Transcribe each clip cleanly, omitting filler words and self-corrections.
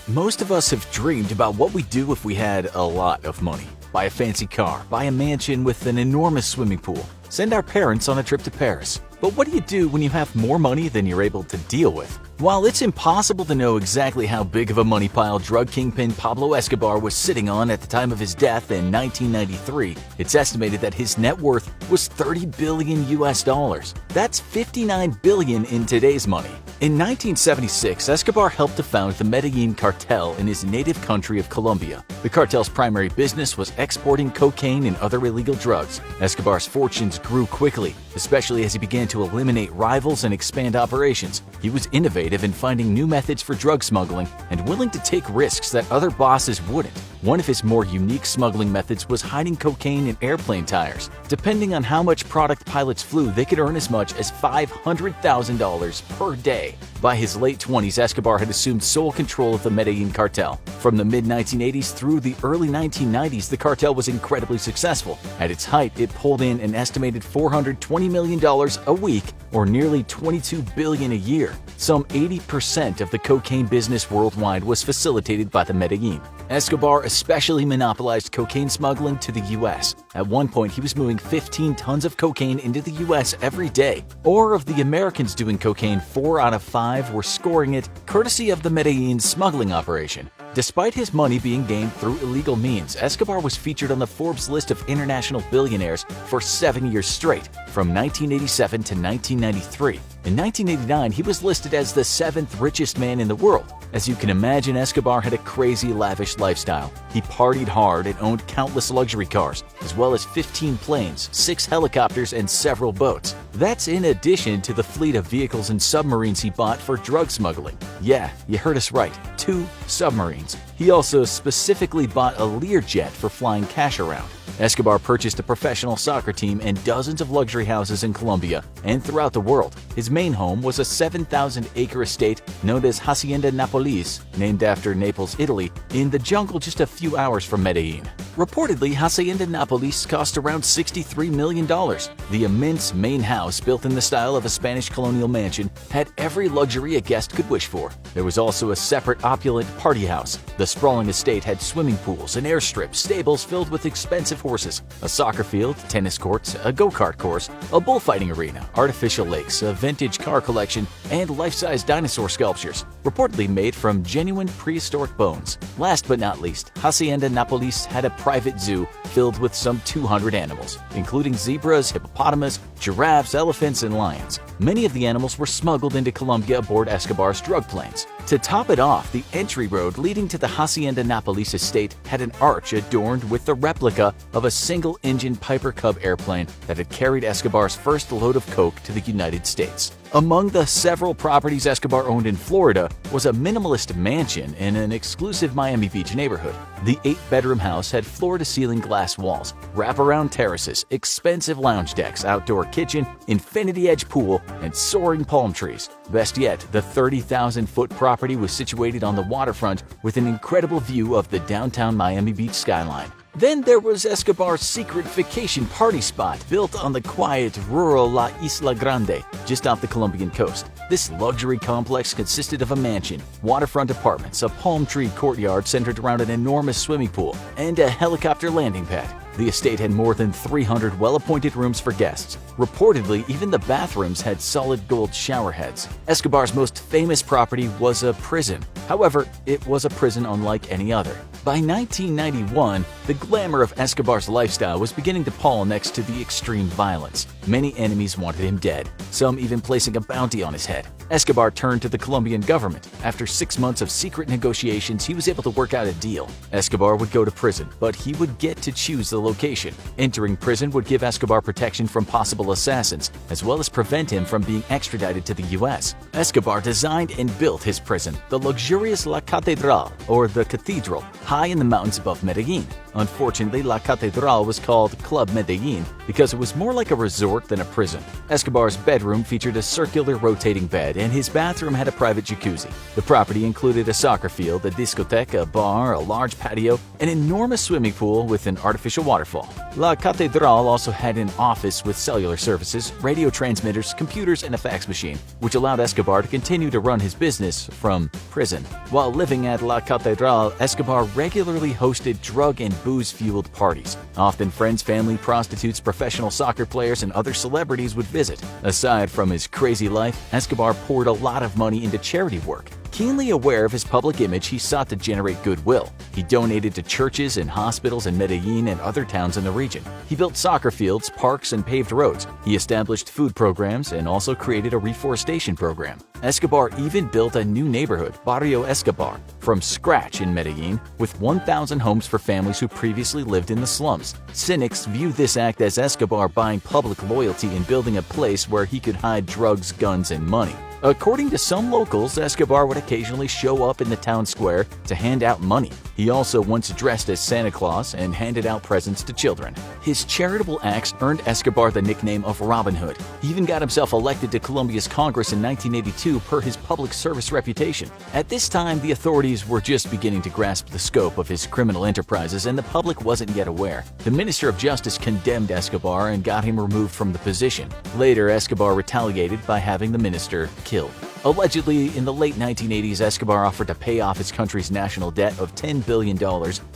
Most of us have dreamed about what we'd do if we had a lot of money. Buy a fancy car, buy a mansion with an enormous swimming pool, send our parents on a trip to Paris. But what do you do when you have more money than you're able to deal with? While it's impossible to know exactly how big of a money pile drug kingpin Pablo Escobar was sitting on at the time of his death in 1993, it's estimated that his net worth was 30 billion US dollars. That's 59 billion in today's money. In 1976, Escobar helped to found the Medellin cartel in his native country of Colombia. The cartel's primary business was exporting cocaine and other illegal drugs. Escobar's fortunes grew quickly, especially as he began to eliminate rivals and expand operations. He was innovative in finding new methods for drug smuggling and willing to take risks that other bosses wouldn't. One of his more unique smuggling methods was hiding cocaine in airplane tires. Depending on how much product pilots flew, they could earn as much as $500,000 per day. By his late 20s, Escobar had assumed sole control of the Medellin cartel. From the mid-1980s through the early 1990s, the cartel was incredibly successful. At its height, it pulled in an estimated $420 million a week, or nearly $22 billion a year. Some 80% of the cocaine business worldwide was facilitated by the Medellin. Escobar especially monopolized cocaine smuggling to the U.S. At one point, he was moving 15 tons of cocaine into the U.S. every day. Or of the Americans doing cocaine, 4 out of 5 were scoring it, courtesy of the Medellin smuggling operation. Despite his money being gained through illegal means, Escobar was featured on the Forbes list of international billionaires for 7 years straight, from 1987 to 1993. In 1989, he was listed as the 7th richest man in the world. As you can imagine, Escobar had a crazy, lavish lifestyle. He partied hard and owned countless luxury cars, as well as 15 planes, 6 helicopters, and several boats. That's in addition to the fleet of vehicles and submarines he bought for drug smuggling. Yeah, you heard us right, 2 submarines. He also specifically bought a Learjet for flying cash around. Escobar purchased a professional soccer team and dozens of luxury houses in Colombia and throughout the world. His main home was a 7,000-acre estate known as Hacienda Nápoles, named after Naples, Italy, in the jungle just a few hours from Medellin. Reportedly, Hacienda Nápoles cost around $63 million. The immense main house, built in the style of a Spanish colonial mansion, had every luxury a guest could wish for. There was also a separate opulent party house. The sprawling estate had swimming pools, an airstrip, stables filled with expensive horses, a soccer field, tennis courts, a go-kart course, a bullfighting arena, artificial lakes, a vintage car collection, and life-size dinosaur sculptures, reportedly made from genuine prehistoric bones. Last but not least, Hacienda Nápoles had a private zoo filled with some 200 animals, including zebras, hippopotamus, giraffes, elephants, and lions. Many of the animals were smuggled into Colombia aboard Escobar's drug planes. To top it off, the entry road leading to the Hacienda Nápoles estate had an arch adorned with the replica of a single-engine Piper Cub airplane that had carried Escobar's first load of coke to the United States. Among the several properties Escobar owned in Florida was a minimalist mansion in an exclusive Miami Beach neighborhood. The 8-bedroom house had floor-to-ceiling glass walls, wraparound terraces, expensive lounge decks, outdoor kitchen, infinity-edge pool, and soaring palm trees. Best yet, the 30,000-foot property was situated on the waterfront with an incredible view of the downtown Miami Beach skyline. Then there was Escobar's secret vacation party spot built on the quiet, rural La Isla Grande, just off the Colombian coast. This luxury complex consisted of a mansion, waterfront apartments, a palm tree courtyard centered around an enormous swimming pool, and a helicopter landing pad. The estate had more than 300 well-appointed rooms for guests. Reportedly, even the bathrooms had solid gold shower heads. Escobar's most famous property was a prison. However, it was a prison unlike any other. By 1991, the glamour of Escobar's lifestyle was beginning to pall next to the extreme violence. Many enemies wanted him dead, some even placing a bounty on his head. Escobar turned to the Colombian government. After 6 months of secret negotiations, he was able to work out a deal. Escobar would go to prison, but he would get to choose the location. Entering prison would give Escobar protection from possible assassins, as well as prevent him from being extradited to the U.S. Escobar designed and built his prison, the luxurious La Catedral, or the Cathedral, high in the mountains above Medellin. Unfortunately, La Catedral was called Club Medellin because it was more like a resort than a prison. Escobar's bedroom featured a circular rotating bed, and his bathroom had a private jacuzzi. The property included a soccer field, a discotheque, a bar, a large patio, an enormous swimming pool with an artificial waterfall. La Catedral also had an office with cellular services, radio transmitters, computers, and a fax machine, which allowed Escobar to continue to run his business from prison. While living at La Catedral, Escobar regularly hosted drug and booze-fueled parties. Often friends, family, prostitutes, professional soccer players, and other celebrities would visit. Aside from his crazy life, Escobar poured a lot of money into charity work. Keenly aware of his public image, he sought to generate goodwill. He donated to churches and hospitals in Medellin and other towns in the region. He built soccer fields, parks, and paved roads. He established food programs and also created a reforestation program. Escobar even built a new neighborhood, Barrio Escobar, from scratch in Medellin, with 1,000 homes for families who previously lived in the slums. Cynics view this act as Escobar buying public loyalty and building a place where he could hide drugs, guns, and money. According to some locals, Escobar would occasionally show up in the town square to hand out money. He also once dressed as Santa Claus and handed out presents to children. His charitable acts earned Escobar the nickname of Robin Hood. He even got himself elected to Colombia's Congress in 1982 per his public service reputation. At this time, the authorities were just beginning to grasp the scope of his criminal enterprises, and the public wasn't yet aware. The Minister of Justice condemned Escobar and got him removed from the position. Later, Escobar retaliated by having the minister killed. Allegedly, in the late 1980s, Escobar offered to pay off his country's national debt of $10 billion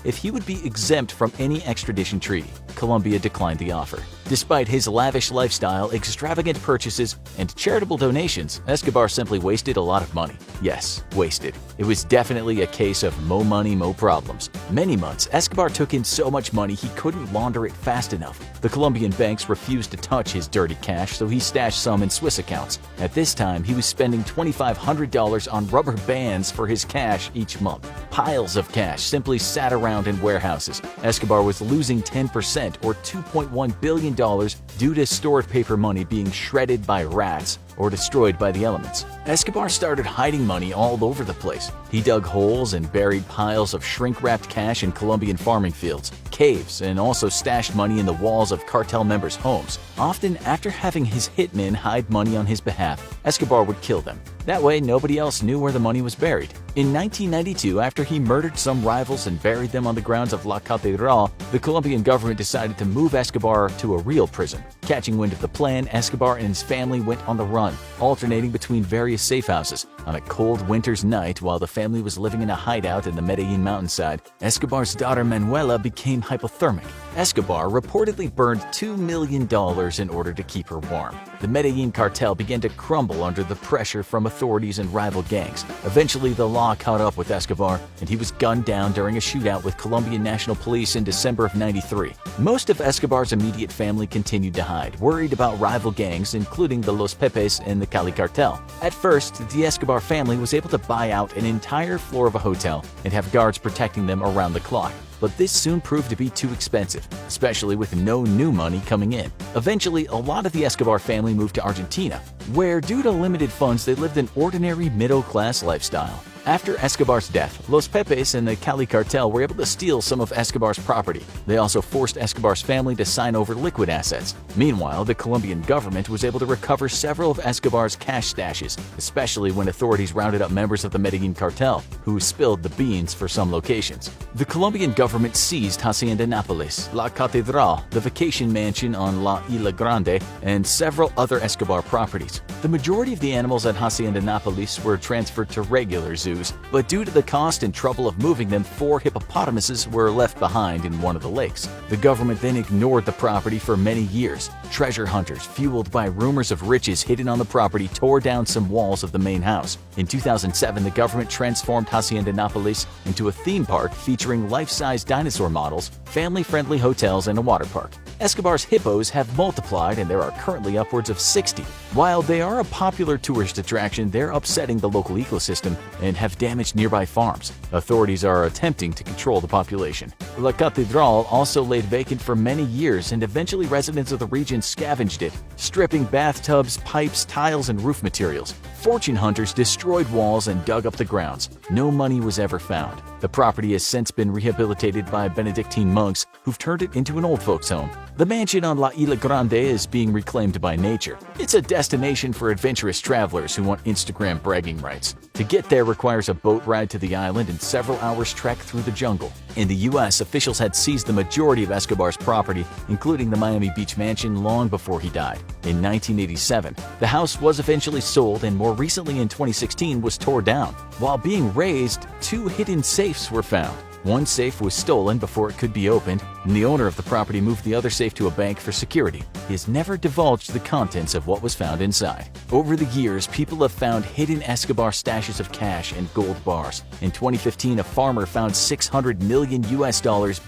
if he would be exempt from any extradition treaty. Colombia declined the offer. Despite his lavish lifestyle, extravagant purchases, and charitable donations, Escobar simply wasted a lot of money. Yes, wasted. It was definitely a case of mo money, mo problems. Many months, Escobar took in so much money he couldn't launder it fast enough. The Colombian banks refused to touch his dirty cash, so he stashed some in Swiss accounts. At this time, he was spending $2,500 on rubber bands for his cash each month. Piles of cash simply sat around in warehouses. Escobar was losing 10% or $2.1 billion due to stored paper money being shredded by rats or destroyed by the elements. Escobar started hiding money all over the place. He dug holes and buried piles of shrink-wrapped cash in Colombian farming fields, caves, and also stashed money in the walls of cartel members' homes. Often, after having his hitmen hide money on his behalf, Escobar would kill them. That way, nobody else knew where the money was buried. In 1992, after he murdered some rivals and buried them on the grounds of La Catedral, the Colombian government decided to move Escobar to a real prison. Catching wind of the plan, Escobar and his family went on the run, alternating between various safe houses. On a cold winter's night, while the family was living in a hideout in the Medellin mountainside, Escobar's daughter Manuela became hypothermic. Escobar reportedly burned $2 million in order to keep her warm. The Medellin cartel began to crumble under the pressure from authorities and rival gangs. Eventually, the law caught up with Escobar, and he was gunned down during a shootout with Colombian National Police in December of '93. Most of Escobar's immediate family continued to hide, worried about rival gangs, including the Los Pepes and the Cali cartel. At first, the Escobar family was able to buy out an entire floor of a hotel and have guards protecting them around the clock. But this soon proved to be too expensive, especially with no new money coming in. Eventually, a lot of the Escobar family moved to Argentina, where due to limited funds they lived an ordinary middle-class lifestyle. After Escobar's death, Los Pepes and the Cali cartel were able to steal some of Escobar's property. They also forced Escobar's family to sign over liquid assets. Meanwhile, the Colombian government was able to recover several of Escobar's cash stashes, especially when authorities rounded up members of the Medellin cartel, who spilled the beans for some locations. The Colombian government seized Hacienda Nápoles, La Catedral, the vacation mansion on La Isla Grande, and several other Escobar properties. The majority of the animals at Hacienda Nápoles were transferred to regular zoos, but due to the cost and trouble of moving them, 4 hippopotamuses were left behind in one of the lakes. The government then ignored the property for many years. Treasure hunters, fueled by rumors of riches hidden on the property, tore down some walls of the main house. In 2007, the government transformed Hacienda Nápoles into a theme park featuring life-size dinosaur models, family-friendly hotels, and a water park. Escobar's hippos have multiplied, and there are currently upwards of 60. While they are a popular tourist attraction, they're upsetting the local ecosystem and have damaged nearby farms. Authorities are attempting to control the population. La Catedral also laid vacant for many years, and eventually residents of the region scavenged it, stripping bathtubs, pipes, tiles, and roof materials. Fortune hunters destroyed walls and dug up the grounds. No money was ever found. The property has since been rehabilitated by Benedictine monks who've turned it into an old folks' home. The mansion on La Isla Grande is being reclaimed by nature. It's a destination for adventurous travelers who want Instagram bragging rights. To get there requires a boat ride to the island and several hours trek through the jungle. In the U.S., officials had seized the majority of Escobar's property, including the Miami Beach mansion, long before he died. In 1987, the house was eventually sold and more recently in 2016 was torn down. While being razed, 2 hidden safes were found. One safe was stolen before it could be opened, and the owner of the property moved the other safe to a bank for security. He has never divulged the contents of what was found inside. Over the years, people have found hidden Escobar stashes of cash and gold bars. In 2015, a farmer found $600 million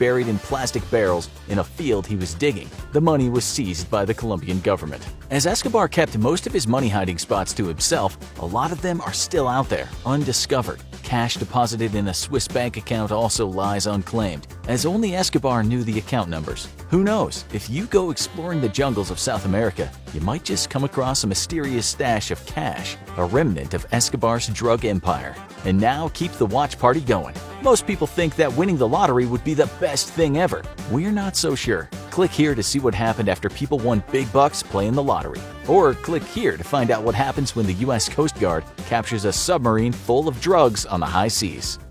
buried in plastic barrels in a field he was digging. The money was seized by the Colombian government. As Escobar kept most of his money hiding spots to himself, a lot of them are still out there, undiscovered. Cash deposited in a Swiss bank account also lies unclaimed, as only Escobar knew the account numbers. Who knows, if you go exploring the jungles of South America, you might just come across a mysterious stash of cash, a remnant of Escobar's drug empire. And now keep the watch party going. Most people think that winning the lottery would be the best thing ever. We're not so sure. Click here to see what happened after people won big bucks playing the lottery. Or click here to find out what happens when the U.S. Coast Guard captures a submarine full of drugs on the high seas.